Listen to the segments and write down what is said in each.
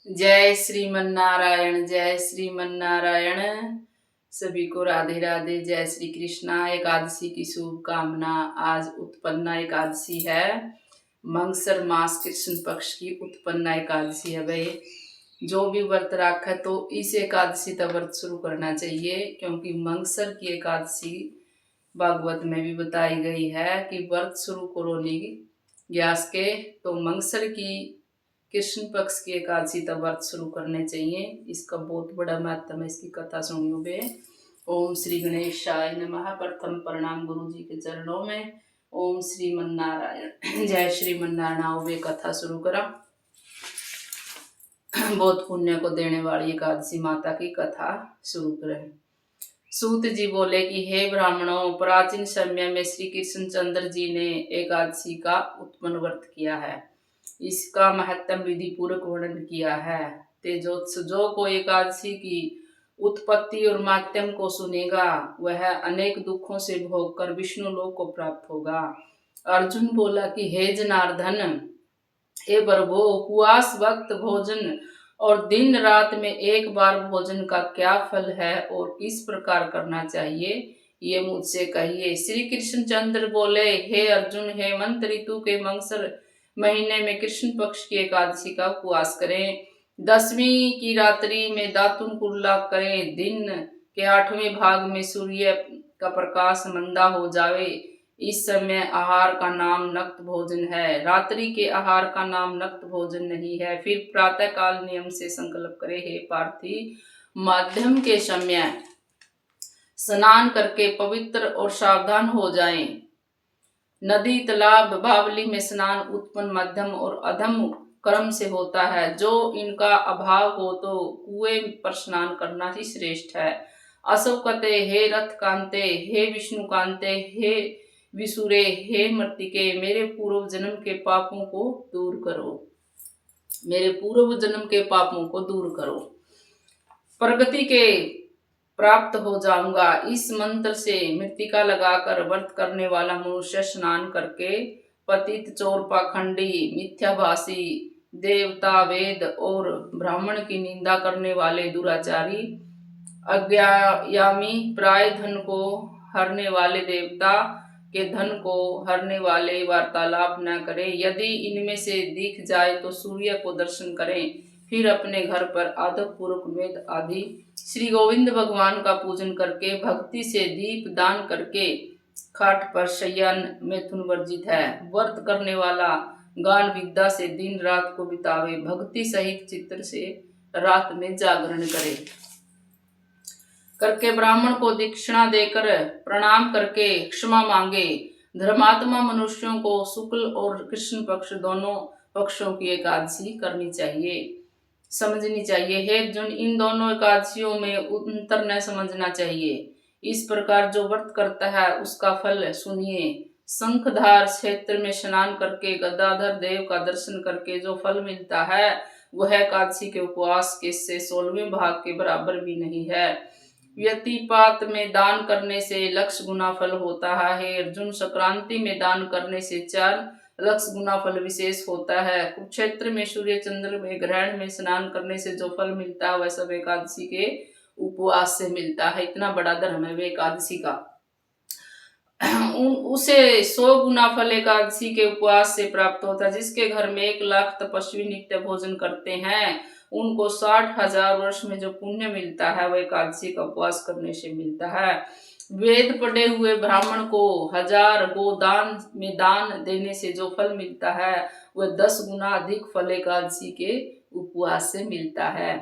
जय श्रीमन्नारायण, जय श्रीमन्नारायण। सभी को राधे राधे, जय श्री कृष्णा। एकादशी की शुभकामना। आज उत्पन्ना एकादशी है। मंगसर मास कृष्ण पक्ष की उत्पन्ना एकादशी है। भाई जो भी व्रत रखा तो इस एकादशी का व्रत शुरू करना चाहिए, क्योंकि मंगसर की एकादशी भागवत में भी बताई गई है कि व्रत शुरू करो नी ग्यास के, तो मंगसर की कृष्ण पक्ष की एकादशी तब व्रत शुरू करने चाहिए। इसका बहुत बड़ा महत्व है। इसकी कथा सुनियो बे। ओम श्री गणेशाय नमः। प्रथम प्रणाम गुरु जी के चरणों में। ओम श्रीमन्नारायण। जय श्रीमन्नारायण। आओ बे कथा शुरू करा। बहुत पुण्य को देने वाली एकादशी माता की कथा शुरू करें। सूत जी बोले कि हे ब्राह्मणों, प्राचीन समय में श्री कृष्ण चंद्र जी ने एकादशी का उत्पन्न व्रत किया है। इसका महत्व विधि पूर्वक वर्णन किया है। जो कोई एकादशी की उत्पत्ति और माध्यम को सुनेगा, वह अनेक दुखों से भोग कर विष्णु लोक को प्राप्त होगा। अर्जुन बोला कि हे जनार्दन, हे प्रभु, उपवास, वक्त भोजन और दिन रात में एक बार भोजन का क्या फल है और किस प्रकार करना चाहिए, ये मुझसे कहिए। श्री कृष्ण चंद्र बोले, हे अर्जुन, हेमंत ऋतु के मंगसर महीने में कृष्ण पक्ष की एकादशी का उपवास करें। 10वीं की रात्रि में दातुन कुल्ला करें। दिन के 8वें भाग में सूर्य का प्रकाश मंदा हो जावे। इस समय आहार का नाम नक्त भोजन है, रात्रि के आहार का नाम नक्त भोजन नहीं है। फिर प्रातः काल नियम से संकल्प करे, हे पार्थी, माध्यम के समय स्नान करके पवित्र और सावधान हो जाएं। नदी, तालाब, बावली में स्नान उत्पन्न मध्यम और अधम क्रम से होता है। जो इनका अभाव हो तो कुएं पर स्नान करना ही श्रेष्ठ है। अशोकते, हे रथ कांते, हे विष्णु कांते, हे विसुरे, हे मृतिके, मेरे पूर्व जन्म के पापों को दूर करो। मेरे पूर्व जन्म के पापों को दूर करो, प्रगति के प्राप्त हो जाऊंगा। इस मंत्र से मृतिका लगाकर व्रत करने वाला मनुष्य स्नान करके पतित, चोर, पाखंडी, मिथ्याभाषी, देवता, वेद और ब्राह्मण की निंदा करने वाले दुराचारी, अज्ञायामी, प्राय धन को हरने वाले, देवता के धन को हरने वाले वार्तालाप न करें। यदि इनमें से दिख जाए तो सूर्य को दर्शन करें। फिर अपने घर पर आदब पूर्वक वेद आदि श्री गोविंद भगवान का पूजन करके भक्ति से दीप दान करके खाट पर शयन मैथुन वर्जित है। व्रत करने वाला गान विद्या से दिन रात को बितावे। भक्ति सहित चित्र से रात में जागरण करे। करके ब्राह्मण को दक्षिणा देकर प्रणाम करके क्षमा मांगे। धर्मात्मा मनुष्यों को शुक्ल और कृष्ण पक्ष दोनों पक्षों की एकादशी करनी चाहिए, समझनी चाहिए। हे अर्जुन, इन दोनों एकादशियों में अंतर न समझना चाहिए। इस प्रकार जो व्रत करता है उसका फल सुनिए। शंखधार क्षेत्र में स्नान करके गदाधर देव का दर्शन करके जो फल मिलता है वह एकादशी के उपवास के से 16वें भाग के बराबर भी नहीं है। व्यतिपात में दान करने से लक्ष गुना फल होता है। हे अर्जुन, संक्रांति में दान करने से 4 लक्ष गुना फल विशेष होता है। कुरुक्षेत्र में सूर्य चंद्र में ग्रहण में स्नान करने से जो फल मिलता है वह सब एकादशी के उपवास से मिलता है। इतना बड़ा धर्म है वे एकादशी का। उसे 100 गुना फल एकादशी के उपवास से प्राप्त होता है। जिसके घर में 1 लाख तपस्वी नित्य भोजन करते हैं उनको 60,000 वर्ष में जो पुण्य मिलता है वह एकादशी का उपवास करने से मिलता है। वेद पढ़े हुए ब्राह्मण को 1000 गोदान में दान देने से जो फल मिलता है वह 10 गुना अधिक फल एकादशी के उपवास से मिलता है।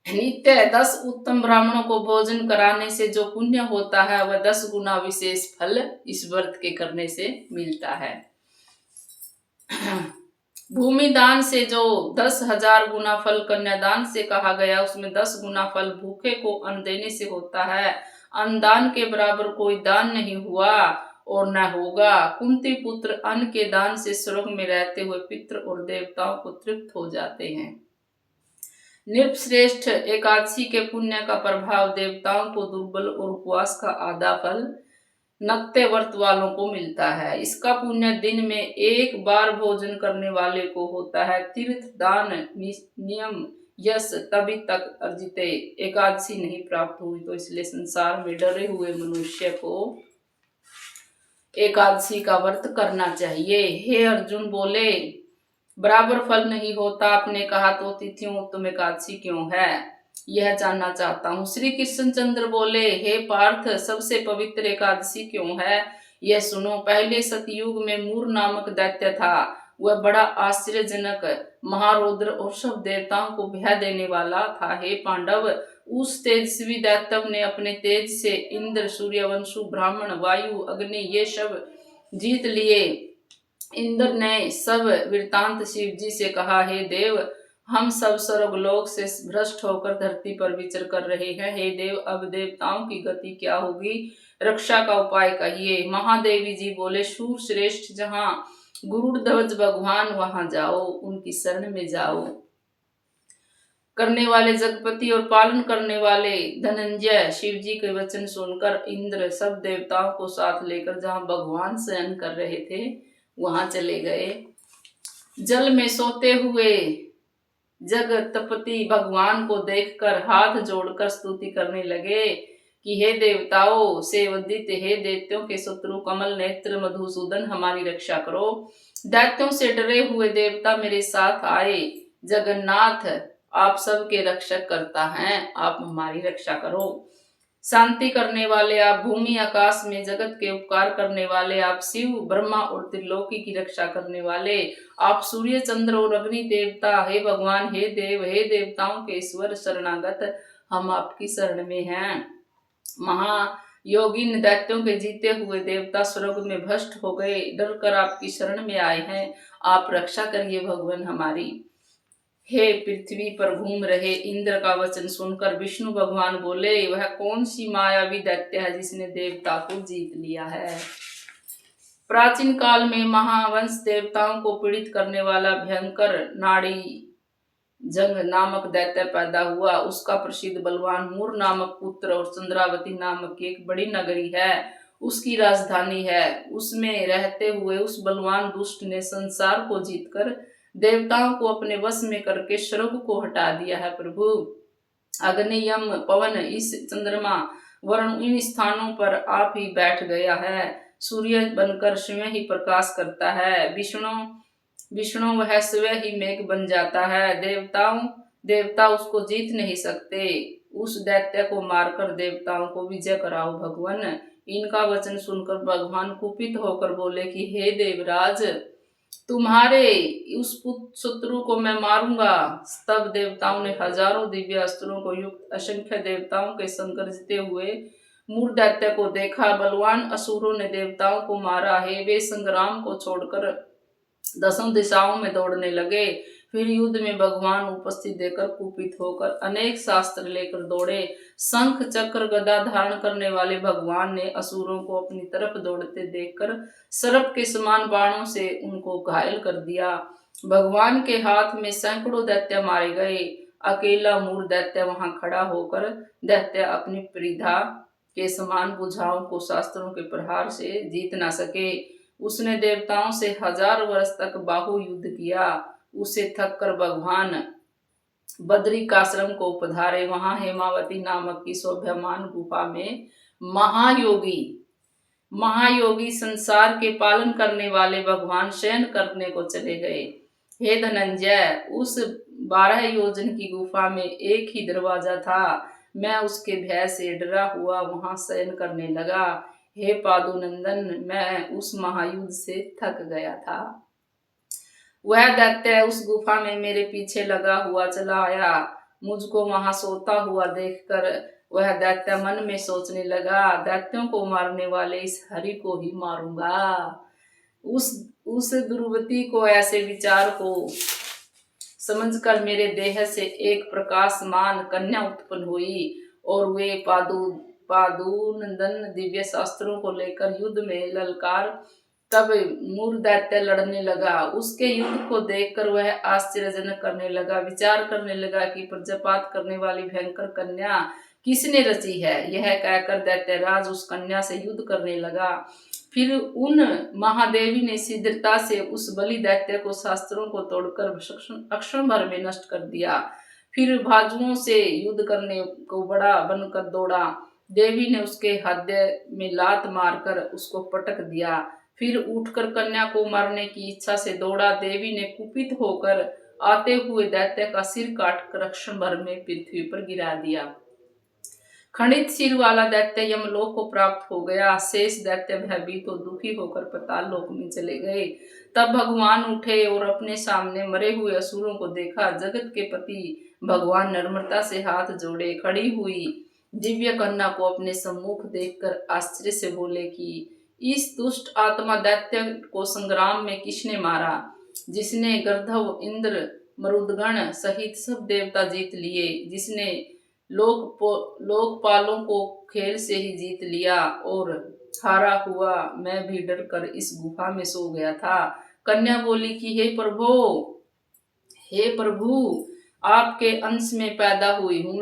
नित्य 10 उत्तम ब्राह्मणों को भोजन कराने से जो पुण्य होता है वह 10 गुना विशेष फल इस व्रत के करने से मिलता है। भूमि दान से जो 10,000 गुना फल कन्यादान से कहा गया उसमें 10 गुना फल भूखे को अन्न देने से होता है। अन्नदान के बराबर कोई दान नहीं हुआ और न होगा। कुंती पुत्र अन्न के दान से स्वर्ग में रहते हुए पितृ और देवताओं को तृप्त हो जाते हैं। नृपश्रेष्ठ, एकादशी के पुण्य का प्रभाव देवताओं को दुर्बल और उपवास का आधा फल नक्ते व्रत वालों को मिलता है। इसका पुण्य दिन में एक बार भोजन करने वाले को होता है। तीर्थ दान नियम यश तभी तक अर्जिते एकादशी नहीं प्राप्त हुई। तो इसलिए संसार में डरे हुए मनुष्य को एकादशी का व्रत करना चाहिए। हे अर्जुन बोले, बराबर फल नहीं होता, आपने कहा तो तिथियों उत्तम एकादशी क्यों है, यह जानना चाहता हूँ। श्री कृष्ण चंद्र बोले, हे पार्थ, सबसे पवित्र एकादशी क्यों है, यह सुनो। पहले सतयुग में मूर नामक दैत्य था। वह बड़ा आश्चर्यजनक महारौद्र और सब देवताओं को भय देने वाला था। हे पांडव, उस तेजस्वी दैत्य ने अपने तेज से इंद्र, सूर्यवंशु, ब्राह्मण, वायु, अग्नि ये सब जीत लिए। इंद्र ने सब वृतांत शिव जी से कहा, हे देव, हम सब स्वर्गलोक से भ्रष्ट होकर धरती पर विचर कर रहे हैं। हे देव, अब देवताओं की गति क्या होगी, रक्षा का उपाय कहिए। महादेवी जी बोले, शूर श्रेष्ठ, जहाँ गुरुध्वज भगवान वहां जाओ, उनकी शरण में जाओ। करने वाले जगपति और पालन करने वाले धनंजय शिव जी के वचन सुनकर इंद्र सब देवताओं को साथ लेकर जहां भगवान शयन कर रहे थे वहां चले गए। जल में सोते हुए जगतपति भगवान को देखकर हाथ जोड़कर स्तुति करने लगे कि हे देवताओं से वंदित, हे दैत्यों के शत्रु कमल नेत्र मधुसूदन, हमारी रक्षा करो। दैत्यों से डरे हुए देवता मेरे साथ आए। जगन्नाथ, आप सबके रक्षक करता हैं, आप हमारी रक्षा करो। शांति करने वाले आप, भूमि आकाश में जगत के उपकार करने वाले आप, शिव ब्रह्मा और त्रिलोकी की रक्षा करने वाले आप, सूर्य चंद्र और अग्नि देवता, हे भगवान, हे देव, हे देवताओं के ईश्वर, शरणागत हम आपकी शरण में हैं। महायोगिन दैत्यों के जीते हुए देवता स्वर्ग में भ्रष्ट हो गए, डर कर आपकी शरण में आए हैं, आप रक्षा करिए भगवान हमारी। हे पृथ्वी पर घूम रहे इंद्र का वचन सुनकर विष्णु भगवान बोले, वह कौन सी मायावी दैत्य है जिसने देवता को जीत लिया है। प्राचीन काल में महावंश देवताओं को पीड़ित करने वाला भयंकर नाड़ी जंग नामक दैत्य पैदा हुआ। उसका प्रसिद्ध बलवान मूर नामक पुत्र और चंद्रावती नामक एक बड़ी नगरी है, उसकी राजधानी है। उसमें रहते हुए उस बलवान दुष्ट ने संसार को जीतकर देवताओं को अपने वश में करके स्वर्ग को हटा दिया है। प्रभु, अग्नि, यम, पवन, इस चंद्रमा वरुण, इन स्थानों पर आप ही बैठ गया है। सूर्य बनकर स्वयं ही प्रकाश करता है। विष्णु वह स्वयं ही मेघ बन जाता है। देवता उसको जीत नहीं सकते। उस दैत्य को मारकर देवताओं को विजय कराओ भगवान। इनका वचन सुनकर भगवान कुपित होकर बोले कि हे देवराज, तुम्हारे उस शत्रु को मैं मारूंगा। तब देवताओं ने हजारों दिव्य अस्त्रों को युक्त असंख्य देवताओं के संग गरजते हुए मूर दैत्य को देखा। बलवान असुरों ने देवताओं को मारा है। वे संग्राम को छोड़कर दसों दिशाओं में दौड़ने लगे। फिर युद्ध में भगवान उपस्थित देखकर कुपित होकर अनेक शास्त्र लेकर दौड़े। शंख चक्र गदा धारण करने वाले भगवान ने असुरों को अपनी तरफ दौड़ते देखकर सर्प के समान बाणों से उनको घायल कर दिया। भगवान के हाथ में सैकड़ों दैत्य मारे गए। अकेला मूर दैत्य वहां खड़ा होकर दैत्य अपनी परिधा के समान भुजाओं को शास्त्रों के प्रहार से जीत ना सके। उसने देवताओं से 1000 वर्ष तक बाहु युद्ध किया। उसे थक कर भगवान बद्रिकाश्रम को पधारे। वहां हेमावती नामक की शोभ्यमान गुफा में महायोगी संसार के पालन करने वाले भगवान शयन करने को चले गए। हे धनंजय, उस 12 योजन की गुफा में एक ही दरवाजा था। मैं उसके भय से डरा हुआ वहां शयन करने लगा। हे पादुनंदन, मैं उस महायुद्ध से थक गया था। वह दैत्य उस गुफा में मेरे पीछे लगा हुआ चला आया। मुझको वहां सोता हुआ देखकर वह दैत्य मन में सोचने लगा, दैत्यों को मारने वाले इस हरि को ही मारूंगा। उस दुर्वती को ऐसे विचार को समझकर मेरे देह से एक प्रकाशमान कन्या उत्पन्न हुई और वे पादुनंदन दिव्य शास्त्रों को लेकर युद्ध में ललकार। तब मूर दैत्य लड़ने लगा। उसके युद्ध को देखकर वह आश्चर्यजनक करने लगा, विचार करने लगा कि प्रजापात करने वाली भयंकर कन्या किसने रची है। यह कहकर दैत्यराज उस कन्या से युद्ध करने लगा। फिर उन महादेवी ने शीघ्रता से उस बलि दैत्य को शास्त्रों को तोड़कर क्षण भर में नष्ट कर दिया। फिर बाजुओं से युद्ध करने को बड़ा बनकर दौड़ा। देवी ने उसके हृदय में लात मारकर उसको पटक दिया। फिर उठकर कन्या को मारने की इच्छा से दौड़ा। देवी ने कुपित होकर आते हुए दैत्य का सिर काटकर क्षण भर में पृथ्वी पर गिरा दिया। खंडित सिर वाला दैत्य यमलोक को प्राप्त हो गया। शेष दैत्य भयभीत और दुखी होकर पाताल लोक में चले गए। तब भगवान उठे और अपने सामने मरे हुए असुरों को देखा। जगत के पति भगवान नम्रता से हाथ जोड़े खड़ी हुई दिव्य कन्या को अपने सम्मुख देखकर आश्चर्य से बोले कि इस दुष्ट आत्मा दैत्य को संग्राम में किसने मारा, जिसने गंधर्व इंद्र मरुदगण सहित सब देवता जीत लिए, जिसने लोकपालों को खेल से ही जीत लिया, और हारा हुआ मैं भी डर कर इस गुफा में सो गया था। कन्या बोली कि हे प्रभु, आपके अंश में पैदा हुई हूं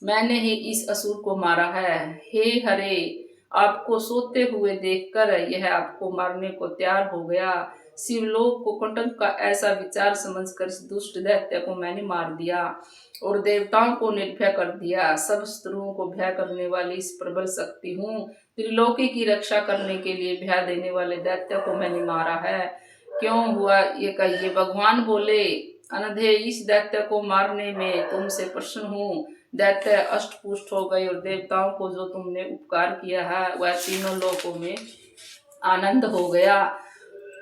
मैंने ही इस असुर को मारा है। हे हरे, आपको सोते हुए देखकर यह आपको मारने को तैयार हो गया। शिवलोक को कंटक का ऐसा विचार समझकर इस दुष्ट दैत्य को मैंने मार दिया और देवताओं को निर्भय कर दिया। सब शत्रुओं को भय करने वाली इस प्रबल शक्ति हूँ। त्रिलोकी की रक्षा करने के लिए भय देने वाले दैत्य को मैंने मारा है। क्यों हुआ ये कहिए। भगवान बोले, अनधे, इस दैत्य को मारने में तुमसे प्रसन्न हूँ। दैत्य अष्टपुष्ट हो गए और देवताओं को जो तुमने उपकार किया है वह तीनों लोकों में आनंद हो गया।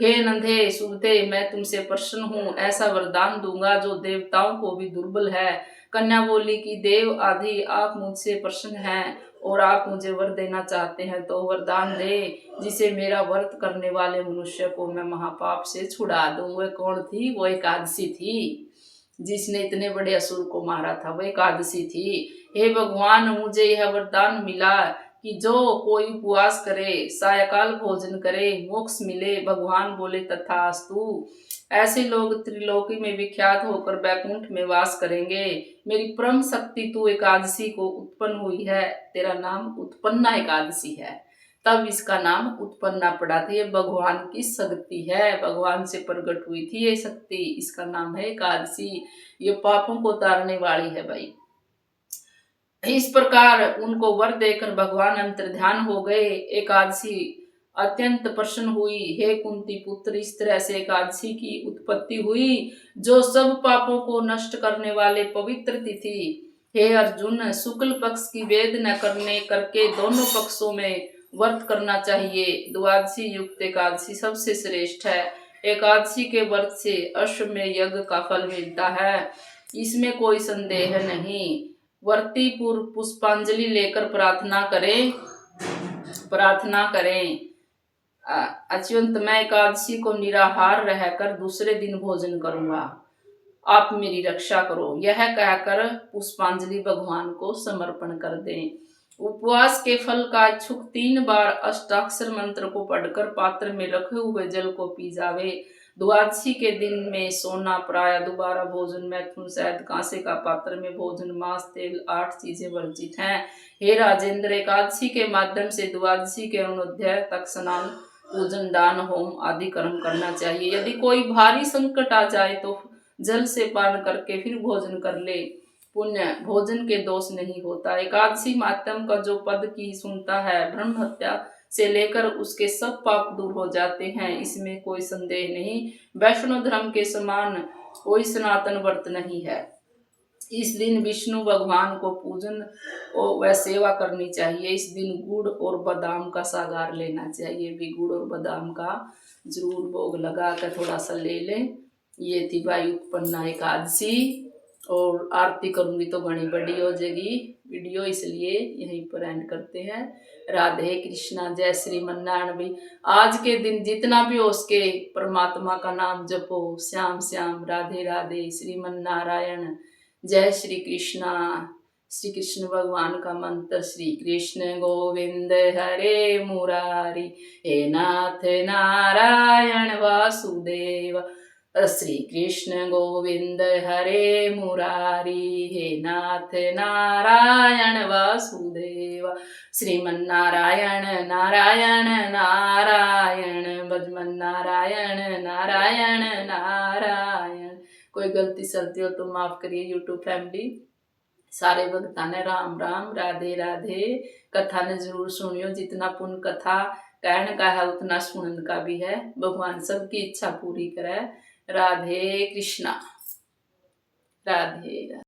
हे नंदे सुनते, मैं तुमसे प्रसन्न हूँ। ऐसा वरदान दूंगा जो देवताओं को भी दुर्बल है। कन्या बोली कि देव आदि, आप मुझसे प्रसन्न हैं और आप मुझे वर देना चाहते हैं तो वरदान दे, जिसे मेरा व्रत करने वाले मनुष्य को मैं महापाप से छुड़ा दूं। वह कौन थी? वो एकादशी थी जिसने इतने बड़े असुर को मारा था। वह एकादशी थी। हे भगवान, मुझे यह वरदान मिला कि जो कोई उपवास करे, सायकाल भोजन करे, मोक्ष मिले। भगवान बोले, तथास्तु। ऐसे लोग त्रिलोकी में विख्यात होकर बैकुंठ में वास करेंगे। मेरी परम शक्ति तू एकादशी को उत्पन्न हुई है, तेरा नाम उत्पन्ना एकादशी है। तब इसका नाम उत्पन्ना पड़ा था। ये भगवान की शक्ति है, भगवान से प्रकट हुई थी ये शक्ति। इसका नाम है एकादशी। ये पापों को तारने वाली है भाई। इस प्रकार उनको वर देकर भगवान अंतर्ध्यान हो गए। एकादशी अत्यंत प्रसन्न हुई। हे कुंती पुत्र, इस तरह से एकादशी की उत्पत्ति हुई जो सब पापों को नष्ट करने वाले पवित्र तिथि। हे अर्जुन, शुक्ल पक्ष की वेद न करके दोनों पक्षों में व्रत करना चाहिए। द्वादशी युक्त एकादशी सबसे श्रेष्ठ है। एकादशी के व्रत से अश्वमेध यज्ञ का फल मिलता है, इसमें कोई संदेह नहीं। व्रती पूर्व पुष्पांजलि लेकर प्रार्थना करें। अच्युत, मैं एकादशी को निराहार रहकर दूसरे दिन भोजन करूंगा, आप मेरी रक्षा करो। यह कहकर पुष्पांजलि भगवान को समर्पण कर दें। उपवास के फल का इच्छुक 3 बार अष्टाक्षर मंत्र को पढ़कर पात्र में रखे हुए जल को पी जावे। द्वादशी के दिन में सोना, प्राय दोबारा भोजन, मैथुन, शहद, कांसे का पात्र में भोजन, मांस, तेल, 8 चीजें वर्जित हैं। हे राजेंद्र, एकादशी के माध्यम से द्वादशी के अरुणोदय तक स्नान, पूजन, दान, होम आदि कर्म करना चाहिए। यदि कोई भारी संकट आ जाए तो जल से पान करके फिर भोजन कर ले। पुण्य भोजन के दोष नहीं होता। एकादशी माध्यम का जो पद की सुनता है, ब्रह्म हत्या से लेकर उसके सब पाप दूर हो जाते हैं, इसमें कोई संदेह नहीं। वैष्णव धर्म के समान कोई सनातन व्रत नहीं है। इस दिन विष्णु भगवान को पूजन व सेवा करनी चाहिए। इस दिन गुड़ और बादाम का सागार लेना चाहिए। भी गुड़ और बादाम का जरूर भोग लगा कर थोड़ा सा ले लें। ये थी भाई उत्पन्ना एकादशी। और आरती करूंगी तो घनी बड़ी हो जाएगी वीडियो, इसलिए यहीं पर एंड करते हैं। राधे कृष्णा, जय श्रीमन्नारायण। भी आज के दिन जितना भी हो सके परमात्मा का नाम जपो। श्याम श्याम, राधे राधे, श्रीमन्नारायण, जय श्री कृष्णा। श्री कृष्ण भगवान का मंत्र, श्री कृष्ण गोविंद हरे मुरारी, हे नाथ नारायण वासुदेव, श्री कृष्ण गोविंद हरे मुरारी, हे नाथ नारायण वासुदेव, श्रीमन्नारायण नारायण नारायण, भजमन नारायण नारायण नारायण। कोई गलती सलती हो तो माफ करिए यूट्यूब फैमिली। सारे भक्तां ने राम राम, राधे राधे। कथा ने जरूर सुनियो, जितना पुण्य कथा कहने का है उतना सुनने का भी है। भगवान सबकी इच्छा पूरी करे। राधे कृष्णा, राधे राधे।